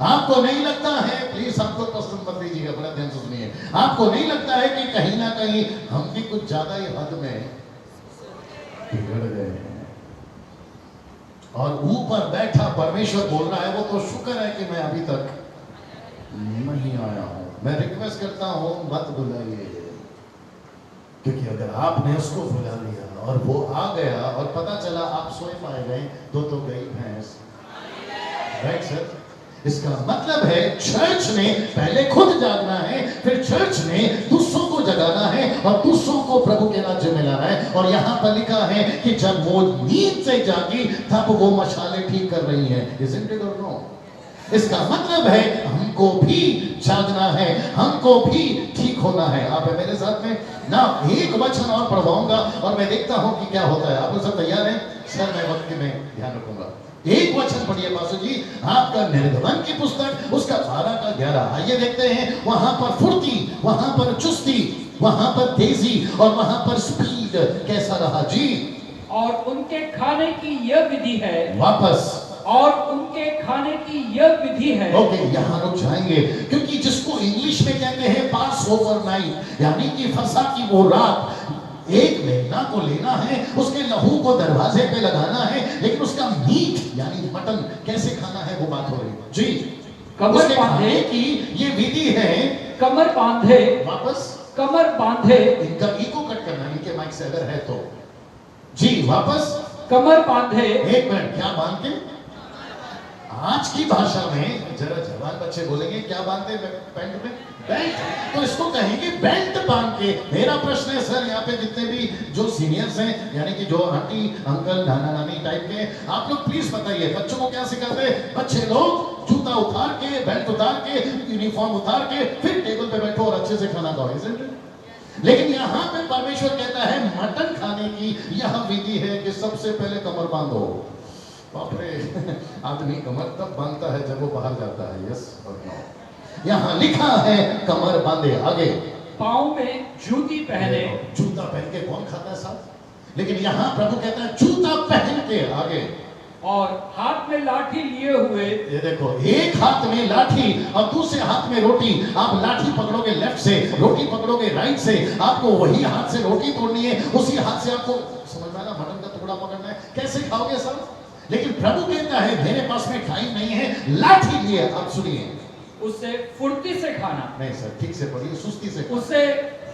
आपको नहीं लगता है, प्लीज हमको पसंद मत लीजिएगा, बड़ा ध्यान से सुनिए, आपको नहीं लगता है कि कहीं ना कहीं हम भी कुछ ज्यादा ही हद में बिगड़ गए हैं? और ऊपर बैठा परमेश्वर बोल रहा है, वो तो शुक्र है कि मैं अभी तक नहीं आया हूं। मैं रिक्वेस्ट करता हूं, मत बुलाइए, क्योंकि अगर आपने उसको बुला लिया और वो आ गया और पता चला आप सोए पाए गए तो गई भैंस। Right sir? इसका मतलब है चर्च ने पहले खुद जागना है, फिर चर्च ने दूसरों को जगाना है और दूसरों को प्रभु के राज्य में लाना है। और यहां पर लिखा है कि जब वो नींद से जागी तब वो मशाले ठीक कर रही है। Isn't it or no? इसका मतलब है हमको भी जागना है, हमको भी ठीक होना है। आप है मेरे साथ में ना? एक वचन और पढ़वाऊंगा और मैं देखता हूं कि क्या होता है। आप लोग सब तैयार हैं? सर मैं वक्त में ध्यान रखूंगा। एक वचन पढ़िए पास्टर जी, आपका निर्गमन की पुस्तक उसका 12 का 11। आइए देखते हैं, वहां पर फुर्ती, वहां पर चुस्ती, वहां पर तेजी और वहां पर स्पीड कैसा रहा जी? और उनके खाने की यह विधि है, वापस, और उनके खाने की यह विधि है। ओके, यहां रुक जाएंगे, क्योंकि जिसको इंग्लिश में कहते हैं पास ओवर नाइट, यानी कि फसह की वो रात, एक मेमना को लेना है, उसके लहू को दरवाजे पे लगाना है, लेकिन उसका मीट यानी मटन कैसे खाना है वो बात हो रही है जी। कमर बांधे की ये विधि है, कमर बांधे, वापस कमर बांधे, इनका इको कट करना, इनके माइक से अगर है तो जी। वापस, कमर बांधे। एक मिनट, क्या बांध के? आज की भाषा में जरा जवान बच्चे बोलेंगे क्या बांधते पैंट में? बेल्ट। तो इसको कहेंगे बेल्ट बांध के। मेरा प्रश्न है सर, यहाँ पे जितने भी जो सीनियर्स हैं, यानी कि जो आंटी अंकल नाना नानी टाइप के, आप लोग प्लीज बताइए बच्चों को क्या सिखाते हैं? बच्चे लोग जूता उतार के, बेल्ट उतार के, यूनिफॉर्म उतार के फिर टेबल पे बैठो और अच्छे से खाना खाओ। लेकिन यहाँ पे परमेश्वर कहता है मटन खाने की यह विधि है कि सबसे पहले कमर बांधो। बाप रे, आदमी कमर तब बांधता है जब वो बाहर जाता है। यस और नो? यहाँ लिखा है कमर बांधे। आगे, पाँव में जूती पहने। जूता पहन के कौन खाता है साहब? लेकिन यहाँ प्रभु कहता है जूता पहन के। आगे, और हाथ में लाठी लिए हुए। ये देखो, एक हाथ में लाठी और दूसरे हाथ में रोटी। आप लाठी पकड़ोगे लेफ्ट से, रोटी पकड़ोगे राइट से। आपको वही हाथ से रोटी तोड़नी है, उसी हाथ से आपको, समझ में आना, मटन का टुकड़ा पकड़ना है। कैसे खाओगे साहब? लेकिन प्रभु कहता है मेरे पास में टाइम नहीं है, लाठी लिए। आप सुनिए, उससे फुर्ती से खाना। नहीं सर, ठीक से पढ़िए, सुस्ती से। उससे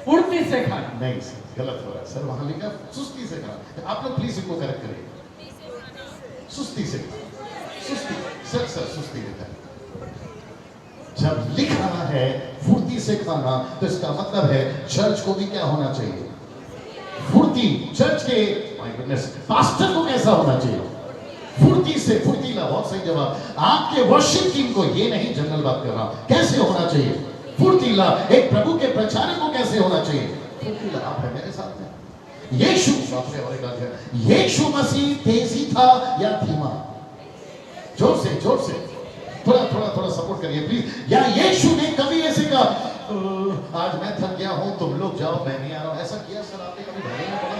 फुर्ती से खाना। नहीं सर, गलत हो रहा है सर, वहां लिखा सुस्ती से खाना। आप लोग प्लीज इनको करेक्ट करिए। सुस्ती से, सुस्ती सर, सर सुस्ती लिखा है। जब लिख रहा है फुर्ती से खाना, तो इसका मतलब है चर्च को भी क्या होना चाहिए? फुर्ती। चर्च के, माय गुडनेस, पास्टर को कैसा होना चाहिए? फुर्ती से, फुर्तीला। बहुत सही जवाब। आपके वर्शिप टीम को, ये नहीं जनरल बात कर रहा, कैसे होना चाहिए? फुर्तीला। एक प्रभु के प्रचारक को कैसे होना चाहिए? फुर्तीला। आप है मेरे साथ में? यीशु, यीशु मसीह तेजी था या धीमा? जोर से, जोर से, थोड़ा थोड़ा थोड़ा सपोर्ट करिए प्लीज। या यीशु ने कभी ऐसे कहा आज मैं थक गया हूं, तुम लोग जाओ, मैं नहीं आ रहा हूं? ऐसा किया सर आपने कभी? भरे में पड़ा?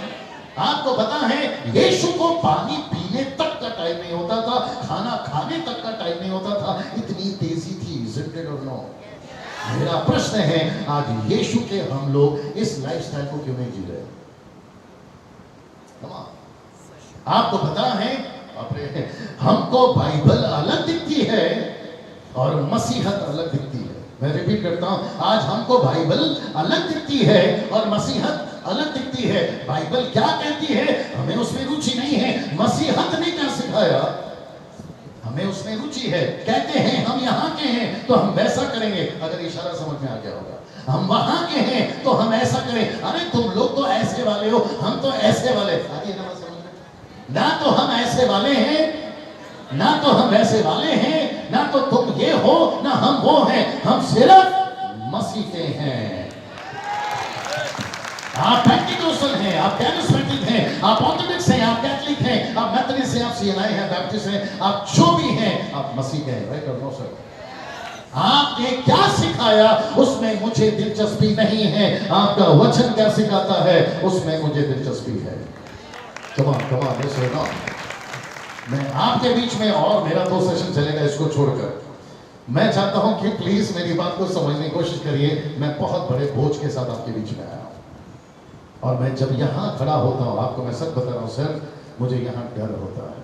आपको पता है यीशु को पानी पीने तक का टाइम नहीं होता था, खाना खाने तक का टाइम नहीं होता था, इतनी तेजी थी। Isn't it or no? मेरा प्रश्न है, आज यीशु के हम लोग इस लाइफस्टाइल को क्यों नहीं जी रहे? आपको पता है, अपने हमको बाइबल अलग दिखती है और मसीहत अलग दिखती है। मैं रिपीट करता हूं, आज हमको बाइबल अलग दिखती है और मसीहत अलग दिखती है। बाइबल क्या कहती है हमें उसमें रुचि नहीं है। मसीहत ने क्या सिखाया हमें उसमें रुचि है। कहते हैं हम यहाँ के हैं तो हम वैसा करेंगे, अगर इशारा समझ में आ गया होगा। हम वहां के हैं तो हम ऐसा करें। अरे तुम लोग तो ऐसे वाले हो, हम तो ऐसे वाले। ना तो हम ऐसे वाले हैं, ना तो हम वैसे वाले हैं, ना तो तुम ये हो ना हम वो हैं। हम सिर्फ मसीह के हैं। आप पेंटिकोस्टल हैं, आप कैरिस्मेटिक हैं, आप ऑर्थोडॉक्स हैं, आप कैथोलिक हैं, आप मेथोडिस्ट हैं, आप सीएनआई हैं, बैप्टिस्ट हैं, आप जो भी हैं, आप मसीह के हैं। राइट और नो सर? आपने क्या सिखाया उसमें मुझे दिलचस्पी नहीं है, आपका वचन क्या सिखाता है उसमें मुझे दिलचस्पी है। कमान कमान, मैं आपके बीच में, और मेरा 2 सेशन चलेगा इसको छोड़कर, मैं चाहता हूं कि प्लीज मेरी बात को समझने की कोशिश करिए। मैं बहुत बड़े बोझ के साथ आपके बीच में आया हूं और मैं जब यहां खड़ा होता हूं, आपको मैं सच बता रहा हूं सर, मुझे यहां डर होता है।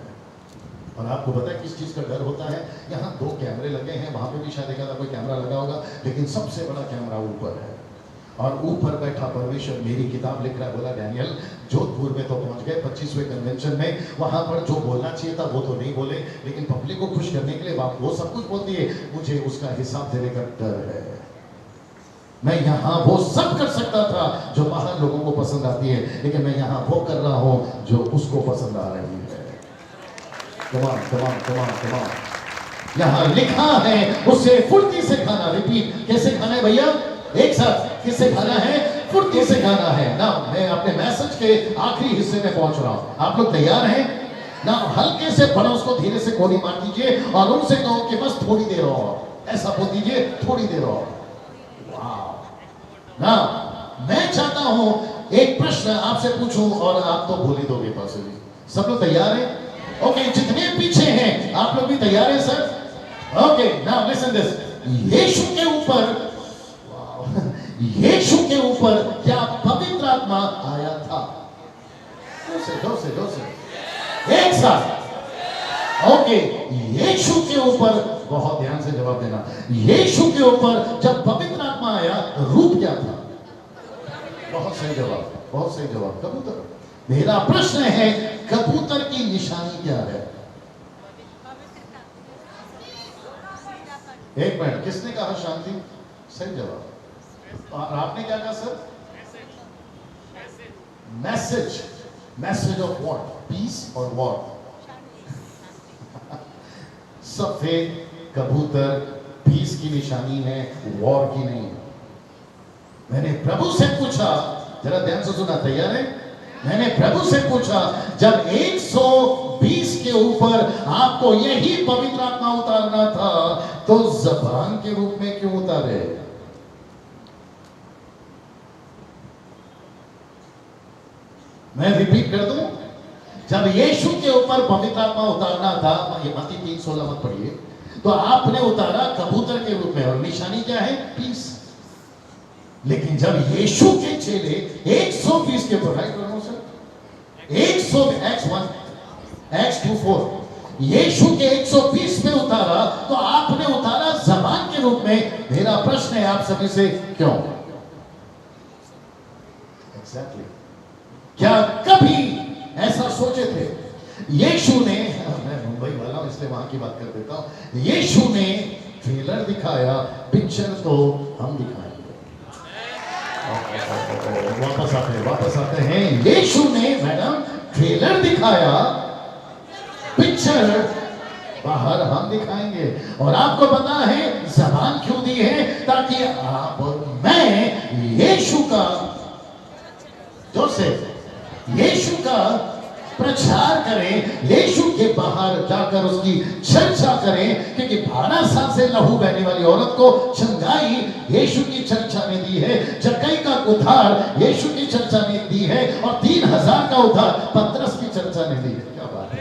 और आपको पता है किस चीज का डर होता है? यहां 2 कैमरे लगे हैं, वहां पे भी शायद एक आधा कोई कैमरा लगा होगा, लेकिन सबसे बड़ा कैमरा ऊपर है और ऊपर बैठा परमेश्वर मेरी किताब लिख रहा है। बोला डैनियल, जोधपुर में तो पहुंच गए 25वें कन्वेंशन में, वहां पर जो बोलना चाहिए था वो तो नहीं बोले, लेकिन पब्लिक को खुश करने के लिए वो सब कुछ बोल दिए। मुझे उसका हिसाब देने का डर है। मैं यहां वो सब कर सकता था जो बाहर लोगों को पसंद आती है, लेकिन मैं यहां वो कर रहा हूं जो उसको पसंद आ रही है। कमान कमान कमान कमान। यहां लिखा है उसे फुर्ती से खाना। रिपीट, कैसे खाना है भैया? एक साथ, किससे खाना है? फुर्ती से खाना है ना। मैं अपने मैसेज के आखिरी हिस्से में पहुंच रहा हूं, आप लोग तैयार हैं ना? हल्के से पड़ोस को धीरे से गोली मार दीजिए और उनसे कहो कि बस थोड़ी देर और, ऐसा बोल दीजिए, थोड़ी देर और। वाह ना, मैं चाहता हूं एक प्रश्न आपसे पूछूं और आप तो बोल ही दोगे पासली। सब लोग तैयार हैं? ओके, जितने पीछे हैं आप लोग भी तैयार हैं sir? Okay, now listen this. यीशु के ऊपर, यीशु के ऊपर क्या पवित्र आत्मा आया था? दो से एक साथ। ओके, यीशु के ऊपर, बहुत ध्यान से जवाब देना, यीशु के ऊपर जब पवित्र आत्मा आया रूप क्या था? बहुत सही जवाब, बहुत सही जवाब, कबूतर। मेरा प्रश्न है, कबूतर की निशानी क्या है? एक मिनट, किसने कहा शांति? सही जवाब। और आपने क्या कहा sir? Message. Message of what? Peace or what? सफेद कबूतर पीस की निशानी है, वॉर की नहीं। मैंने प्रभु से पूछा, जरा ध्यान से सुना, तैयार है? मैंने प्रभु से पूछा, जब 120 के ऊपर आपको यही पवित्र आत्मा उतारना था, तो जबान के रूप में क्यों उतारे? मैं रिपीट कर दूं, जब यीशु के ऊपर पवित्र आत्मा उतारना था, ये मत्ती 3:16 मत पढ़िए, तो आपने उतारा कबूतर के रूप में और निशानी क्या है? पीस। लेकिन जब यीशु के चेले 120 के ऊपर, राइट करो सर, 100 Acts 2:4, यीशु के 120 पे उतारा, तो आपने उतारा जबान के रूप में। मेरा प्रश्न है आप सभी से, क्यों? एग्जैक्टली। क्या कभी ऐसा सोचे थे? यीशु ने, मैं मुंबई वाला हूं इसलिए वहां की बात कर देता हूं, यीशु ने ट्रेलर दिखाया, पिक्चर तो हम दिखाएंगे। वापस आते हैं। यीशु ने मैडम ट्रेलर दिखाया, पिक्चर बाहर हम दिखाएंगे। और आपको पता है जबान क्यों दी है? ताकि आप और मैं यीशु का, जो से यीशु का प्रचार करें, यीशु के बाहर जाकर उसकी चर्चा करें, क्योंकि 12 साल से लहू बहने वाली औरत को चंगाई यीशु की चर्चा ने दी है, जक्कई का उद्धार यीशु की चर्चा ने दी है, और 3000 का उद्धार पतरस की चर्चा ने दी है। क्या बात है?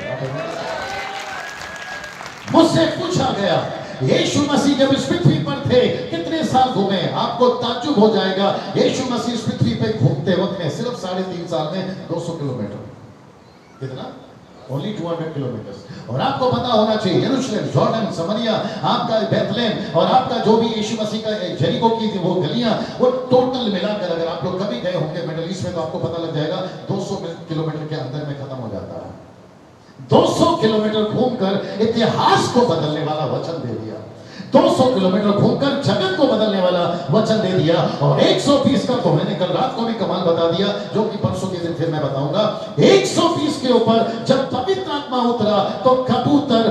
मुझसे पूछा गया, यीशु मसीह जब इस पृथ्वी पर थे कितने साल घूमे? आपको ताज्जुब हो जाएगा, यीशु मसीह इस पृथ्वी पे घूमते वक्त में सिर्फ 3.5 साल में 200 किलोमीटर। कितना? Only 200 kilometre. और आपको पता होना चाहिए, यरूशलेम, जॉर्डन, समरिया, आपका बेथलेहम और आपका जो भी यीशु मसीह का जेरिको की थी वो गलियां, वो टोटल मिलाकर अगर आप लोग कभी गए होंगे मिडिल ईस्ट में तो आपको पता लग जाएगा 200 किलोमीटर के अंदर में खत्म हो जाता है। 200 किलोमीटर घूमकर इतिहास को बदलने वाला वचन दे दिया, 200 किलोमीटर घूमकर जगत को बदलने वाला वचन दे दिया। और 120 का तो मैंने कल रात को भी कमाल बता दिया, जो कि परसों के दिन फिर मैं बताऊंगा। 120 के ऊपर जब पवित्र आत्मा उतरा तो कबूतर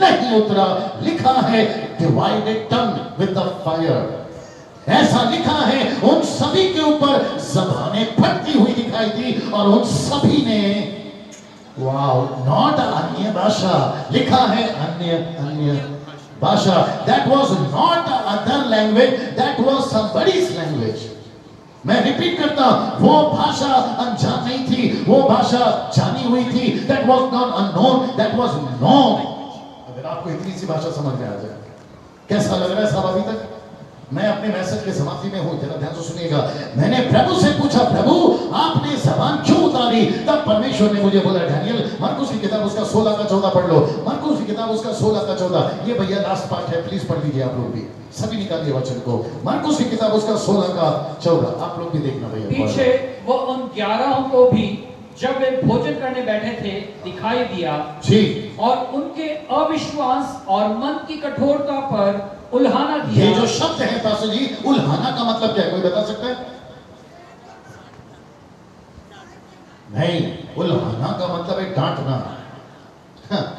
नहीं उतरा। लिखा है divided tongue with the fire. ऐसा लिखा है उन सभी के ऊपर ज़बानें फटती हुई दिखाई दी और उन सभी ने, वाओ, नॉट अन्य भाषा, लिखा है अन्य भाषा। That was not other language, that was somebody's language. मैं रिपीट करता, वो भाषा अनजान नहीं थी, वो भाषा जानी हुई थी। That was not unknown, that was known. अगर आपको इतनी सी भाषा समझ में आ जाए, कैसा लग रहा है साहब अभी तक? मैं अपने मैसेज के समाप्ति में हूं, जरा ध्यान से सुनिएगा। मैंने प्रभु से पूछा, प्रभु आपने जबान क्यों उतारी? तब परमेश्वर ने मुझे बोला, डैनियल मरकुस की किताब उसका 16 का 14 पढ़ लो। मरकुस की किताब उसका 16 का 14, ये भैया लास्ट पार्ट है, प्लीज पढ़ लीजिए आप लोग भी, सभी निकालिए वचन को। मरकुस की किताब उसका 16 का 14, आप लोग भी देखना भैया। पीछे वो उन 11 को भी जब वे भोजन करने बैठे थे दिखाई दिया जी, और उनके अविश्वास और मन की कठोरता पर उल्हाना दिया। ये जो शब्द है पास्टर जी, उल्हाना का मतलब क्या है, कोई बता सकता है? नहीं, उल्हाना का मतलब है डांटना।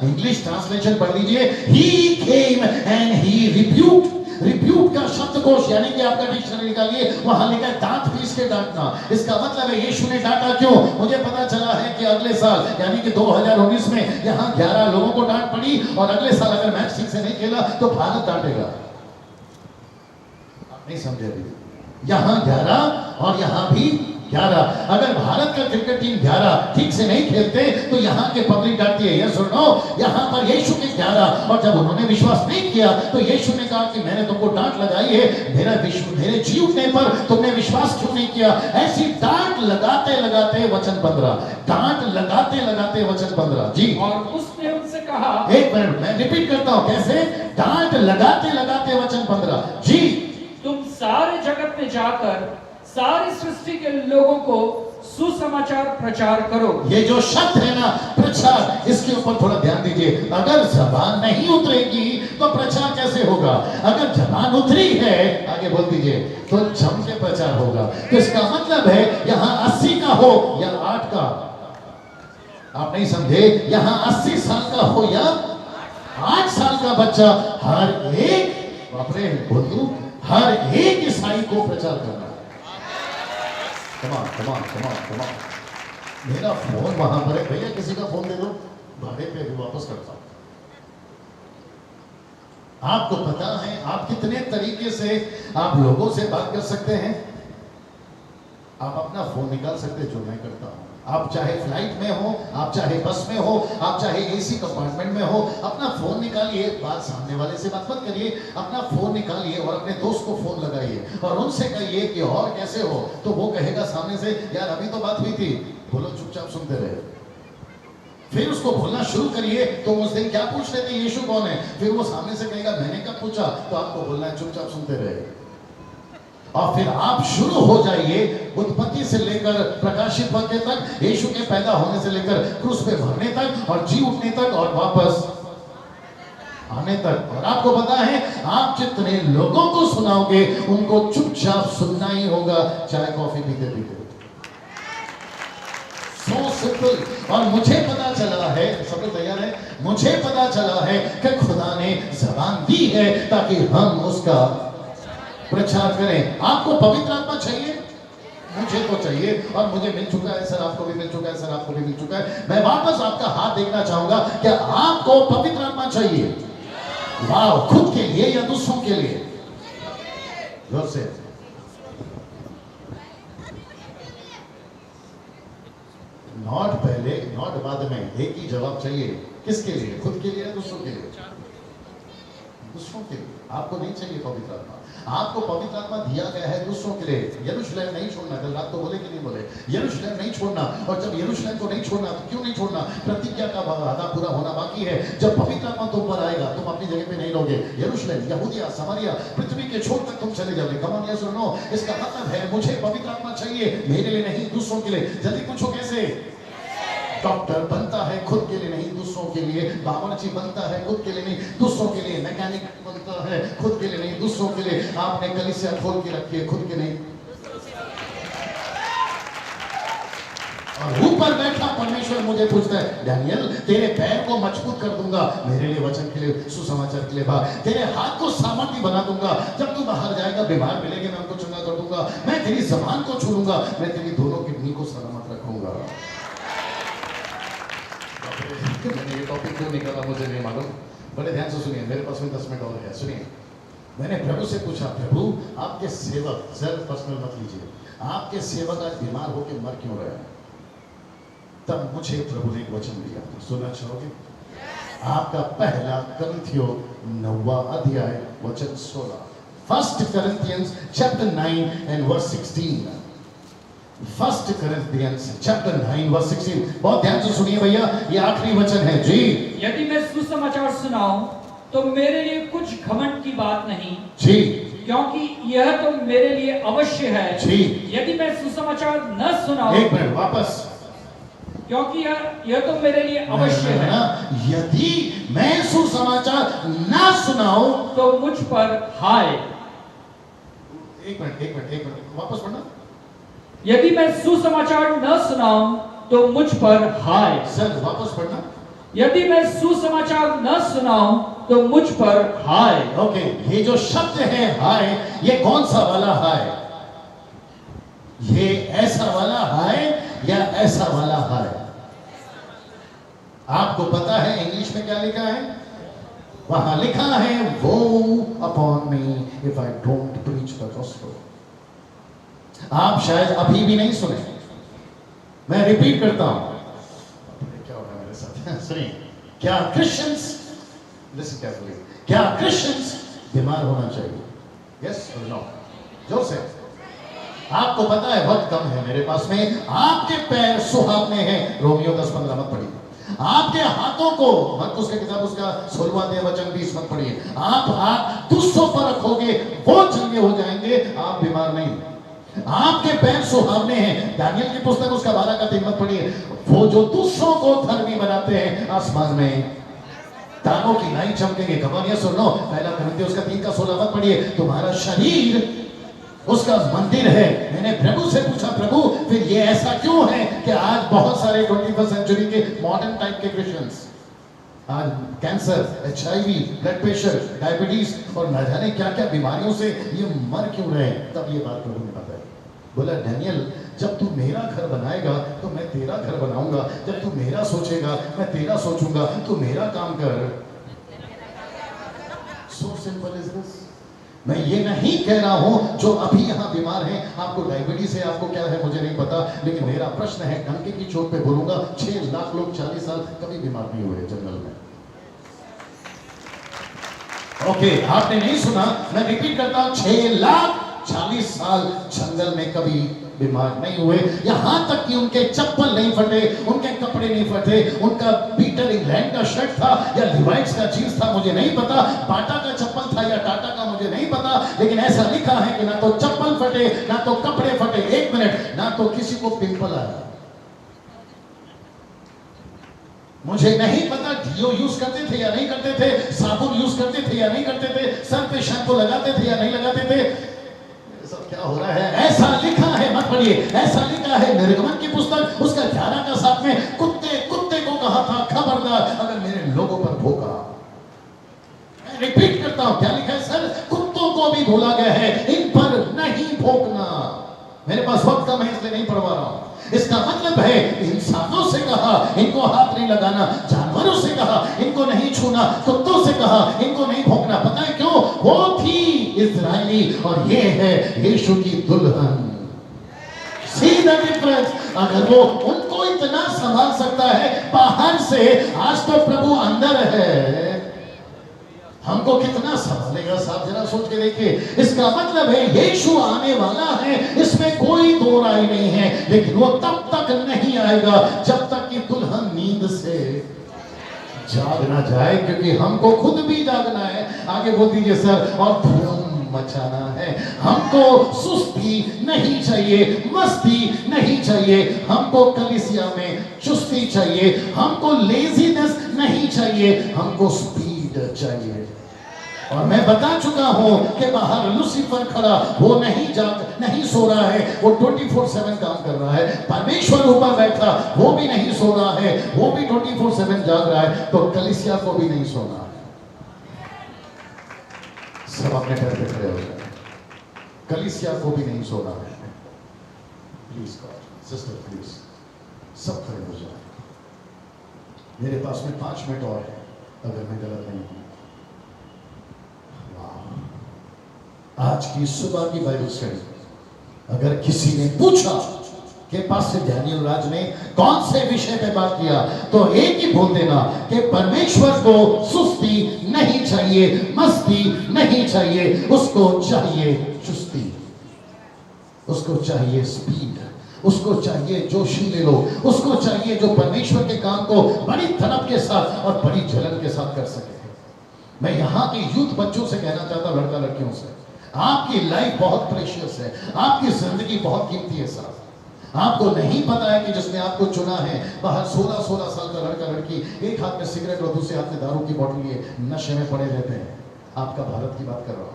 इंग्लिश ट्रांसलेशन पढ़ लीजिए, he came and he rebuked। Rebuke का शब्दकोश यानी कि आपका डिक्शनरी निकालिए, वहां लिखा है दांत पीस के डांटना। इसका मतलब है यीशु ने डांटा क्यों? मुझे पता चला है कि अगले साल यानी कि 2019 में यहां 11 लोगों को डांट पड़ी, और अगले साल अगर मैच ठीक से नहीं खेला तो भारत डांटेगा। आप नहीं समझे अभी? यहां 11 और यहां भी 11। अगर भारत का क्रिकेट टीम 11 ठीक से नहीं खेलते तो यहाँ के पब्लिक डांटती है, यस और नो। यहाँ पर यीशु के 11, और जब उन्होंने विश्वास नहीं किया तो यीशु ने कहा कि मैंने तुमको डांट लगाई है, मेरे जी उठने पर तुमने विश्वास क्यों नहीं किया? ऐसी डांट लगाते लगाते वचन 15, डांट लगाते लगाते वचन 15 जी। और उसने उनसे कहा, एक मिनट मैं रिपीट करता हूं, कैसे? डांट लगाते लगाते वचन 15 जी। तुम सारे जगत में जाकर सारी सृष्टि के लोगों को सुसमाचार प्रचार करो। ये जो शब्द है ना प्रचार, इसके ऊपर थोड़ा ध्यान दीजिए। अगर जबान नहीं उतरेगी तो प्रचार कैसे होगा? अगर जबान उतरी है, आगे बोल दीजिए, तो जम के प्रचार होगा। तो इसका मतलब है यहाँ 80 का हो या 8 का, आप नहीं समझे, यहाँ 80 साल का हो या 8 साल का बच्चा, हर एक, बापरे बोल दूं, हर एक ईसाई को प्रचार करना। कमान। मेरा फोन वहां पर है भैया, किसी का फोन दे दो, भाड़े पे भी वापस करता हूं। आपको पता है आप कितने तरीके से आप लोगों से बात कर सकते हैं? आप अपना फोन निकाल सकते हैं, जो मैं करता हूं। आप चाहे फ्लाइट में हो, आप चाहे बस में हो, आप चाहे एसी कंपार्टमेंट में हो, अपना फोन निकालिए, बात सामने वाले से बात मत करिए, अपना फोन निकालिए और अपने दोस्त को फोन लगाइए और उनसे कहिए कि और कैसे हो, तो वो कहेगा सामने से, यार अभी तो बात हुई थी, बोलो, चुपचाप सुनते रहे। फिर उसको बोलना शुरू करिए, तो उस दिन क्या पूछ रहे थे, यीशु कौन है? फिर वो सामने से कहेगा मैंने कब पूछा, तो आपको बोलना है चुपचाप सुनते रहे। और फिर आप शुरू हो जाइए उत्पत्ति से लेकर प्रकाशित वाक्य तक, यीशु के पैदा होने से लेकर क्रूस पे मरने तक और जी उठने तक और वापस आने तक। और आपको पता है आप जितने लोगों को सुनाओगे उनको चुपचाप सुनना ही होगा, चाय कॉफी पीते पीते। So simple. और मुझे पता चला है, सब लोग तैयार है? मुझे पता चला है कि खुदा ने जबान दी है ताकि हम उसका प्रचार करें। आपको पवित्र आत्मा चाहिए? मुझे तो चाहिए और मुझे मिल चुका है सर, आपको भी मिल चुका है सर, आपको भी मिल चुका है। मैं वापस आपका हाथ देखना चाहूंगा, क्या आपको पवित्र आत्मा चाहिए? वाह, खुद के लिए या दूसरों के लिए? जोर से। नॉट पहले, नॉट बाद में, एक ही जवाब चाहिए। किसके लिए? खुद के लिए या दूसरों के लिए? दूसरों के लिए। आपको नहीं चाहिए पवित्र आत्मा, आपको पवित्र आत्मा दिया गया है दूसरों के लिए। यरूशलेम नहीं छोड़ना, कल रात को बोले कि नहीं बोले? यरूशलेम नहीं छोड़ना। और जब यरूशलेम को नहीं छोड़ना तो क्यों नहीं छोड़ना? प्रतिज्ञा का वादा पूरा होना बाकी है। जब पवित्र आत्मा तुम पर आएगा तुम अपनी जगह पे नहीं रहोगे। यरूशलेम, यहूदिया, समारिया, पृथ्वी के छोर तक तुम चले जाओगे। कम ऑन, यस और नो? इसका मतलब है मुझे पवित्र आत्मा चाहिए, मेरे लिए नहीं, दूसरों के लिए। जल्दी पूछो कैसे? डॉक्टर बनता है खुद के लिए नहीं, दूसरों के लिए। बावर्ची बनता है खुद के लिए नहीं, दूसरों के लिए। मैकेनिक बनता है खुद के लिए नहीं, दूसरों के लिए। आपने कलीसिया खोल के रखी है, खुद के नहीं। और ऊपर बैठा परमेश्वर मुझे पूछता है, डैनियल तेरे पैर को मजबूत कर दूंगा, मेरे लिए, वचन के लिए, सुसमाचार के लिए। तेरे हाथ को सामर्थ्य बना दूंगा, जब तू बाहर जाएगा बीमार मिलेंगे मैं उनको चंगा कर दूंगा। मैं तेरी जबान को छू लूंगा, मैं तेरी दोनों किडनी को सलामत रखूंगा। मैंने ये टॉपिक क्यों निकाला मुझे नहीं मालूम। बड़े ध्यान से सुनिए, मेरे पास में 10 मिनट और है। सुनिए, मैंने प्रभु से पूछा, प्रभु आपके सेवक, सेल्फ पर्सनल मत लीजिए, आपके सेवक आज बीमार होकर मर क्यों रहे हैं? तब मुझे प्रभु ने एक वचन दिया, सुनना चाहोगे? आपका पहला करंथियों 9वां अध्याय वचन 16। First Corinthians chapter 9 and verse 16। First Corinthians chapter 9 verse 16। बहुत ध्यान से सुनिए भैया, ये आखिरी वचन है जी। यदि मैं सुसमाचार सुनाऊं तो मेरे लिए कुछ घमंड की बात नहीं जी, क्योंकि यह तो मेरे लिए अवश्य है। जी। यदि मैं सुसमाचार न सुनाऊं, एक मिनट वापस, क्योंकि यह तो मेरे लिए अवश्य है। यदि मैं सुसमाचार ना सुनाऊं तो मुझ पर हाय। एक मिनट वापस पढ़ना। यदि मैं सुसमाचार न सुनाऊं तो मुझ पर हाय। सर वापस पढ़ना। यदि मैं सुसमाचार न सुनाऊं तो मुझ पर हाय। ओके, ये जो शब्द है हाय, ये कौन सा वाला हाय? ये ऐसा वाला हाय या ऐसा वाला हाय? आपको पता है इंग्लिश में क्या लिखा है? वहां लिखा है वो upon me if I don't preach the gospel. आप शायद अभी भी नहीं सुने, मैं रिपीट करता हूं। क्या हो रहा है मेरे साथ? सुनिए, क्या क्रिश्चियंस, लिसन केयरफुली, क्या क्रिश्चियंस बीमार होना चाहिए? यस और नो? जोर से। आपको पता है वक्त कम है मेरे पास में, आपके पैर सुहावने हैं, रोमियो 10:15 मत पढ़िए। आपके हाथों को मरकुस की किताब उसका 16वां वचन 20 मत पढ़िए। आप हाथ दूसरों पर रखोगे, वो चंगे हो जाएंगे, आप बीमार नहीं। आपके पैर सुहावने हैं, दानियल की पुस्तक उसका 12 का 3 मत पढ़िए। वो जो दूसरों को धर्मी बनाते हैं, आसमान में तारों की नाई चमकेंगे। कमान ये सुनो, पहला करंथियों उसका 3 का 16 मत पढ़िए। तुम्हारा शरीर उसका मंदिर है। मैंने प्रभु से पूछा, प्रभु फिर ये ऐसा क्यों है कि आज बहुत सारे 21st सेंचुरी के मॉडर्न टाइप के क्रिश्चियंस आज cancer, HIV, blood pressure, diabetes और न जाने क्या क्या बीमारियों से ये मर क्यों रहे? तब ये बात प्रभु ने बताई। बोला डैनियल, जब तू मेरा घर बनाएगा तो मैं तेरा घर बनाऊंगा, जब तू मेरा सोचेगा मैं तेरा सोचूंगा, तू मेरा काम कर। So simple is this. मैं ये नहीं कह रहा हूं जो अभी यहां बीमार हैं, आपको डायबिटीज है, आपको क्या है मुझे नहीं पता, लेकिन मेरा प्रश्न है, डंके की चोट पे बोलूंगा, 6 लाख लोग 40 साल कभी बीमार नहीं हुए जंगल में। ओके, आपने नहीं सुना, मैं रिपीट करता हूं, 6 लाख 40 साल जंगल में कभी बीमार नहीं हुए। यहां तक कि उनके चप्पल नहीं फटे, उनके कपड़े नहीं फटे, उनका पीटर इंग्लैंड का शर्ट था या लिवाइट्स का जींस था मुझे नहीं पता, बाटा का चप्पल था या टाटा का मुझे नहीं पता, लेकिन ऐसा लिखा है कि ना तो चप्पल फटे, ना तो कपड़े फटे। एक मिनट, ना तो किसी को पिंपल आया। मुझे नहीं पता डीओ यूज करते थे या नहीं करते थे, साबुन यूज करते थे या नहीं करते थे, सर पे शैम्पू लगाते थे या नहीं लगाते थे। सब क्या हो रहा है? ऐसा लिखा है, मत पढ़िए, ऐसा लिखा है निर्गमन की पुस्तक उसका 11 का 7 में, कुत्ते कुत्ते को कहा था खबरदार अगर मेरे लोगों पर भौंका। मैं रिपीट करता हूं, क्या लिखा है सर? कुत्तों को भी बोला गया है इन पर नहीं भौंकना। मेरे पास वक्त कम है इसलिए नहीं पढ़वा रहा हूं। इसका मतलब है इंसानों से कहा इनको हाथ नहीं लगाना, जानवरों से कहा इनको नहीं छूना, कुत्तों से कहा इनको नहीं भौंकना। पता है क्यों? वो थी इजरायली और ये है यीशु की दुल्हन। See the difference? अगर वो उनको इतना संभाल सकता है बाहर से, आज तो प्रभु अंदर है, हमको कितना संभालेगा साहब? जरा सोच के देखिए। इसका मतलब है यीशु आने वाला है, इसमें कोई दो राय नहीं है, लेकिन वो तब तक नहीं आएगा जब तक कि दुल्हन नींद से जाग ना जाए, क्योंकि हमको खुद भी जागना है। आगे बोल दीजिए सर। और धूम मचाना है। हमको सुस्ती नहीं चाहिए, मस्ती नहीं चाहिए, हमको कलीसिया में चुस्ती चाहिए, हमको लेजीनेस नहीं चाहिए, हमको स्पीड चाहिए। और मैं बता चुका हूं कि बाहर लूसीफर खड़ा, वो नहीं सो रहा है, वो 24/7 काम कर रहा है। परमेश्वर ऊपर बैठा, वो भी नहीं सो रहा है, वो भी 24/7 जाग रहा है। तो कलीसिया को भी नहीं सोना है। सब अपने पैर पे खड़े हो जाए। कलीसिया को भी नहीं सोना है। प्लीज गॉड सिस्टर प्लीज सब खड़े हो जाए। मेरे पास में 5 मिनट और है अगर मैं गलत नहीं हूं। आज की सुबह की बाइबल स्टडी, अगर किसी ने पूछा कि पास्टर डैनियल राज ने कौन से विषय पे बात किया, तो एक ही बोल देना कि परमेश्वर को सुस्ती नहीं चाहिए, मस्ती नहीं चाहिए, उसको चाहिए चुस्ती, उसको चाहिए स्पीड, उसको चाहिए जोशीले लोग, उसको चाहिए जो परमेश्वर के काम को बड़ी तड़प के साथ और बड़ी जलन के साथ कर सके। मैं यहाँ के यूथ बच्चों से कहना चाहता हूँ, लड़का लड़कियों से, आपकी लाइफ बहुत प्रेशियस है, आपकी जिंदगी बहुत कीमती है साहब। आपको नहीं पता है कि जिसने आपको चुना है, बाहर 16-16 साल का लड़का लड़की एक हाथ में सिगरेट और दूसरे हाथ में दारू की बोतल लिए नशे में पड़े रहते हैं। आपका भारत की बात कर रहा हूं।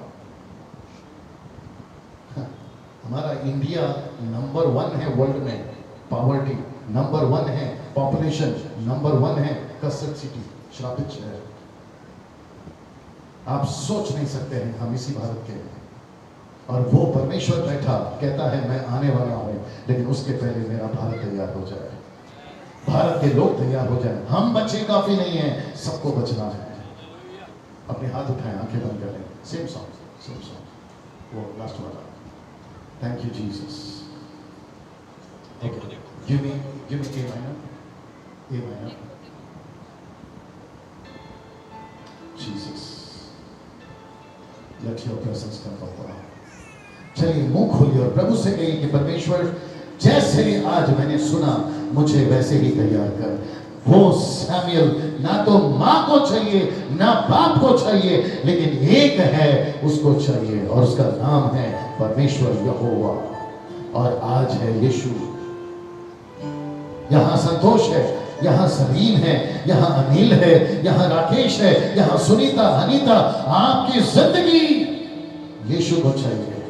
हमारा इंडिया नंबर 1 है वर्ल्ड में पॉवर्टी, नंबर 1 है पॉपुलेशन, नंबर 1 है कसरत सिटी, श्रापित शहर। आप सोच नहीं सकते हैं हम इसी भारत के, और वो परमेश्वर बैठा कहता है मैं आने वाला हूं, लेकिन उसके पहले मेरा भारत तैयार हो जाए, भारत के लोग तैयार हो जाए। हम बच्चे काफी नहीं है, सबको बचना है। अपने हाथ उठाएं, आंखें बंद करें, सेम सॉन्ग, वो लास्ट वाला। Thank you Jesus. Give me a minor, Jesus, let your presence come पापा। चलिए मुंह खोलिए और प्रभु से कहिए कि परमेश्वर जैसे आज मैंने सुना मुझे वैसे ही तैयार कर। वो सैमुअल ना तो मां को चाहिए ना बाप को चाहिए, लेकिन एक है उसको चाहिए और उसका नाम है परमेश्वर यहोवा, और आज है यीशु। यहां संतोष है, यहां सलीम है, यहां अनिल है, यहां राकेश है, यहां सुनीता, अनीता। आपकी जिंदगी यीशु को चाहिए।